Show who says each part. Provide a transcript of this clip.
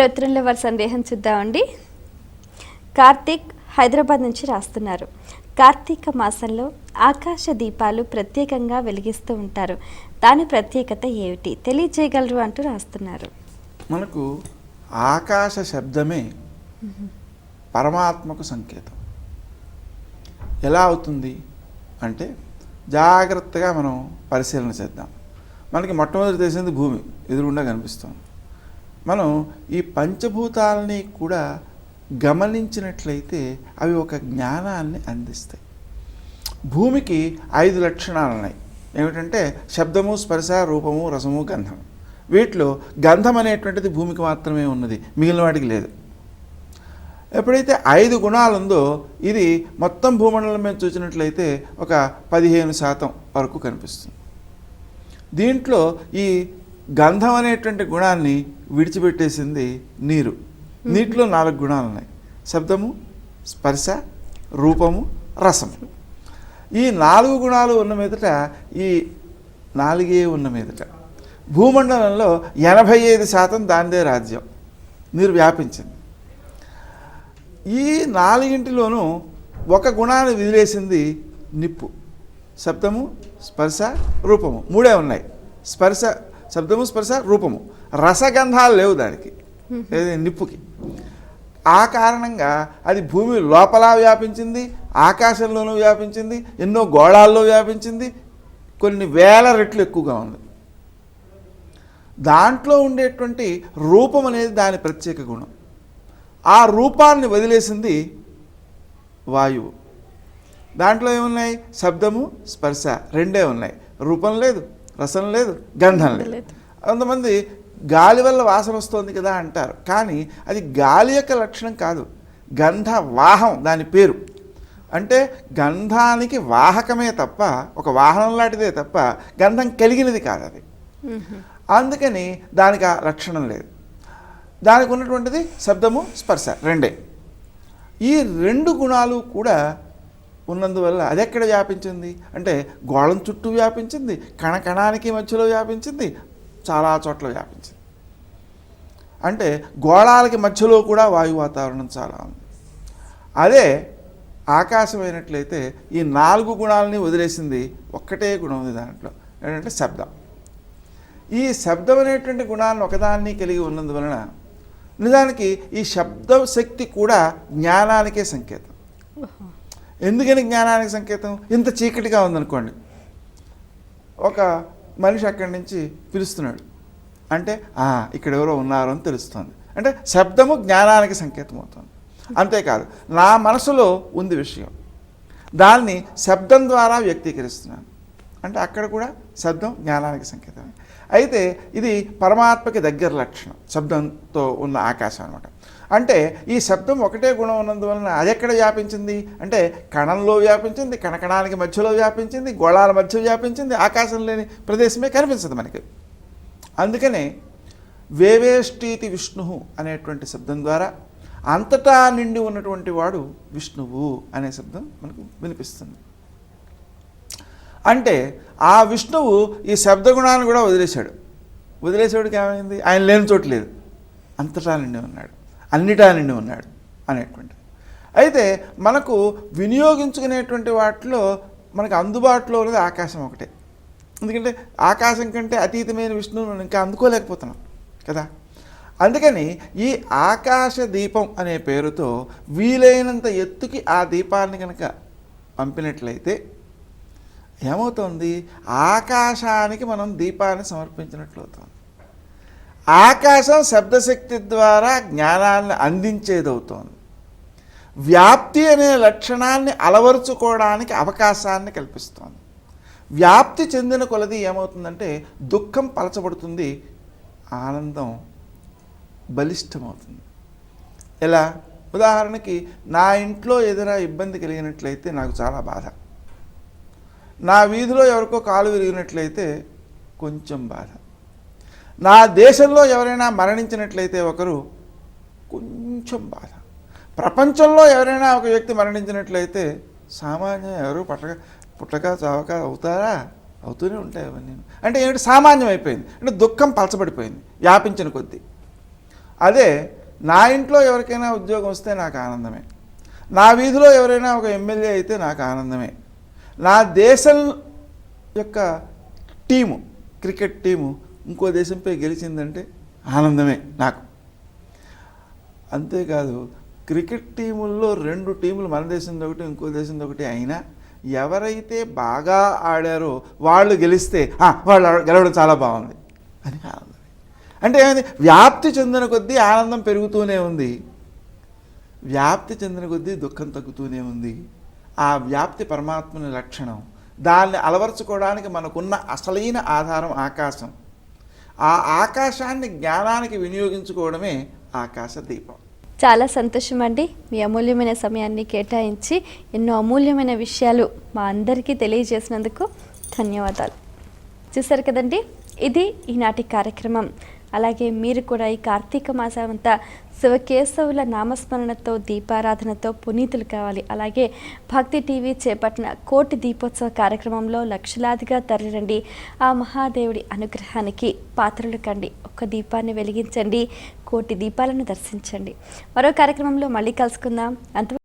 Speaker 1: ఉత్తరంలో వారి సందేహం చూద్దామండి. కార్తీక్ హైదరాబాద్ నుంచి రాస్తున్నారు. కార్తీక మాసంలో ఆకాశ దీపాలు ప్రత్యేకంగా వెలిగిస్తూ ఉంటారు. దాని ప్రత్యేకత ఏమిటి తెలియజేయగలరు అంటూ రాస్తున్నారు.
Speaker 2: మనకు ఆకాశ శబ్దమే పరమాత్మకు సంకేతం. ఎలా అవుతుంది అంటే జాగ్రత్తగా మనం పరిశీలన చేద్దాం. మనకి మొట్టమొదటి తెలిసింది భూమి ఎదురుగుండా కనిపిస్తుంది. మనం ఈ పంచభూతాలని కూడా గమనించినట్లయితే అవి ఒక జ్ఞానాన్ని అందిస్తాయి. భూమికి 5 లక్షణాలు ఉన్నాయి. ఏమిటంటే శబ్దము, స్పర్శ, రూపము, రసము, గంధం. వీటిలో గంధం అనేటువంటిది భూమికి మాత్రమే ఉన్నది, మిగిలిన వాటికి లేదు. ఎప్పుడైతే 5 గుణాలు ఉందో ఇది మొత్తం భూమండలం మీద చూసినట్లయితే ఒక 15% వరకు కనిపిస్తుంది. దీంట్లో ఈ గంధం అనేటువంటి గుణాన్ని విడిచిపెట్టేసింది నీరు. నీటిలో 4 గుణాలు ఉన్నాయి: శబ్దము, స్పర్శ, రూపము, రసము. ఈ 4 గుణాలు ఉన్న మీదట, ఈ 4 ఉన్న మీదట భూమండలంలో 85% దానిదే రాజ్యం, నీరు వ్యాపించింది. ఈ 4ంటిలోనూ ఒక గుణాన్ని వదిలేసింది నిప్పు. శబ్దము, స్పర్శ, రూపము 3 ఉన్నాయి. స్పర్శ, శబ్దము, స్పర్శ, రూపము. రసగంధాలు లేవు దానికి, నిప్పుకి. ఆ కారణంగా అది భూమి లోపల వ్యాపించింది, ఆకాశంలోనూ వ్యాపించింది, ఎన్నో గోళాల్లో వ్యాపించింది, కొన్ని వేల రెట్లు ఎక్కువగా ఉంది. దాంట్లో ఉండేటువంటి రూపం అనేది దాని ప్రత్యేక గుణం. ఆ రూపాన్ని వదిలేసింది వాయువు. దాంట్లో ఏమున్నాయి? శబ్దము, స్పర్శ 2 ఉన్నాయి. రూపం లేదు, రసం లేదు, గంధం లేదు. కొంతమంది గాలి వల్ల వాసన వస్తుంది కదా అంటారు, కానీ అది గాలి యొక్క లక్షణం కాదు, గంధ వాహం దాని పేరు. అంటే గంధానికి వాహకమే తప్ప, ఒక వాహనం లాంటిదే తప్ప గంధం కలిగినది కాదు అది. అందుకని దానికి ఆ లక్షణం లేదు. దానికి ఉన్నటువంటిది శబ్దము, స్పర్శ 2. ఈ 2 గుణాలు కూడా ఉన్నందువల్ల అది ఎక్కడ వ్యాపించింది అంటే గోళం చుట్టూ వ్యాపించింది, కణకణానికి మధ్యలో వ్యాపించింది, చాలా చోట్ల వ్యాపించింది. అంటే గోళాలకి మధ్యలో కూడా వాయు వాతావరణం చాలా ఉంది. అదే ఆకాశమైనట్లయితే ఈ 4 గుణాలని వదిలేసింది, ఒక్కటే గుణం ఉంది దాంట్లో, ఏంటంటే శబ్దం. ఈ శబ్దం అనేటువంటి గుణాన్ని ఒకదాన్ని కలిగి ఉన్నందువలన నిజానికి ఈ శబ్ద శక్తి కూడా జ్ఞానానికే సంకేతం. ఎందుకని జ్ఞానానికి సంకేతం? ఇంత చీకటిగా ఉందనుకోండి, ఒక మనిషి అక్కడి నుంచి పిలుస్తున్నాడు అంటే ఇక్కడ ఎవరో ఉన్నారు అని తెలుస్తుంది. అంటే శబ్దము జ్ఞానానికి సంకేతం అవుతుంది. అంతేకాదు, నా మనసులో ఉంది విషయం, దాన్ని శబ్దం ద్వారా వ్యక్తీకరిస్తున్నాను అంటే అక్కడ కూడా శబ్దం జ్ఞానానికి సంకేతం. అయితే ఇది పరమాత్మకి దగ్గర లక్షణం, శబ్దంతో ఉన్న ఆకాశం అనమాట. అంటే ఈ శబ్దం ఒకటే గుణం ఉన్నందువలన అది ఎక్కడ వ్యాపించింది అంటే కణంలో వ్యాపించింది, కణకణానికి మధ్యలో వ్యాపించింది, గోళాల మధ్య వ్యాపించింది, ఆకాశం లేని ప్రదేశమే కనిపించదు మనకి. అందుకనే వేవేష్టీతి విష్ణు అనేటువంటి శబ్దం ద్వారా అంతటా నిండి ఉన్నటువంటి వాడు విష్ణువు అనే శబ్దం మనకు వినిపిస్తుంది. అంటే ఆ విష్ణువు ఈ శబ్దగుణాన్ని కూడా వదిలేసాడుకి ఏమైంది? ఆయన లేని చోటు లేదు, అంతటా నిండి ఉన్నాడు, అన్నిటా నిండి ఉన్నాడు అనేటువంటిది. అయితే మనకు వినియోగించుకునేటువంటి వాటిలో మనకు అందుబాటులో ఉన్నది ఆకాశం ఒకటే. ఎందుకంటే ఆకాశం కంటే అతీతమైన విష్ణువును మనం ఇంకా అందుకోలేకపోతున్నాం కదా. అందుకని ఈ ఆకాశ దీపం అనే పేరుతో వీలైనంత ఎత్తుకి ఆ దీపాన్ని కనుక పంపినట్లయితే ఏమవుతుంది? ఆకాశానికి మనం దీపాన్ని సమర్పించినట్లు అవుతుంది. ఆకాశం శబ్దశక్తి ద్వారా జ్ఞానాన్ని అందించేదవుతోంది. వ్యాప్తి అనే లక్షణాన్ని అలవరుచుకోవడానికి అవకాశాన్ని కల్పిస్తోంది. వ్యాప్తి చెందిన కొలది ఏమవుతుందంటే దుఃఖం పలచబడుతుంది, ఆనందం బలిష్టమవుతుంది. ఎలా? ఉదాహరణకి నా ఇంట్లో ఏదైనా ఇబ్బంది కలిగినట్లయితే నాకు చాలా బాధ, నా వీధిలో ఎవరికో కాలు విరిగినట్లయితే కొంచెం బాధ, నా దేశంలో ఎవరైనా మరణించినట్లయితే ఒకరు కొంచెం బాధ, ప్రపంచంలో ఎవరైనా ఒక వ్యక్తి మరణించినట్లయితే సామాన్యం ఎవరు పుట్టక చావక అవుతారా? అవుతూనే ఉంటాయి అవన్నీ. అంటే ఏమిటి? సామాన్యం అయిపోయింది. అంటే దుఃఖం పలచబడిపోయింది వ్యాపించిన కొద్దీ. అదే నా ఇంట్లో ఎవరికైనా ఉద్యోగం వస్తే నాకు ఆనందమే, నా వీధిలో ఎవరైనా ఒక ఎమ్మెల్యే అయితే నాకు ఆనందమే, నా దేశం యొక్క టీము క్రికెట్ టీము ఇంకో దేశంపై గెలిచిందంటే ఆనందమే నాకు. అంతేకాదు క్రికెట్ టీముల్లో 2 టీములు మన దేశంలో ఒకటి ఇంకో దేశంలో ఒకటి అయినా ఎవరైతే బాగా ఆడారో వాళ్ళు గెలిస్తే వాళ్ళు గెలవడం చాలా బాగుంది అని ఆనందమే. అంటే ఏమైంది, వ్యాప్తి చెందిన కొద్దీ ఆనందం పెరుగుతూనే ఉంది, వ్యాప్తి చెందిన కొద్దీ దుఃఖం తగ్గుతూనే ఉంది. ఆ వ్యాప్తి పరమాత్మని లక్షణం. దాన్ని అలవర్చుకోవడానికి మనకున్న అసలైన ఆధారం ఆకాశం. ఆ ఆకాశాన్ని జ్ఞానానికి వినియోగించుకోవడమే ఆకాశ దీపం.
Speaker 1: చాలా సంతోషం అండి, మీ అమూల్యమైన సమయాన్ని కేటాయించి ఎన్నో అమూల్యమైన విషయాలు మా అందరికీ తెలియజేసినందుకు ధన్యవాదాలు. చూసారు కదండి, ఇది ఈనాటి కార్యక్రమం. అలాగే మీరు కూడా ఈ కార్తీక మాసం అంతా శివకేశవుల నామస్మరణతో దీపారాధనతో పునీతులు కావాలి. అలాగే భక్తి టీవీ చేపట్టిన కోటి దీపోత్సవ కార్యక్రమంలో లక్షలాదిగా తరలిరండి. ఆ మహాదేవుడి అనుగ్రహానికి పాత్రలు కండి. ఒక్క దీపాన్ని వెలిగించండి, కోటి దీపాలను దర్శించండి. మరో కార్యక్రమంలో మళ్ళీ కలుసుకుందాం. అంత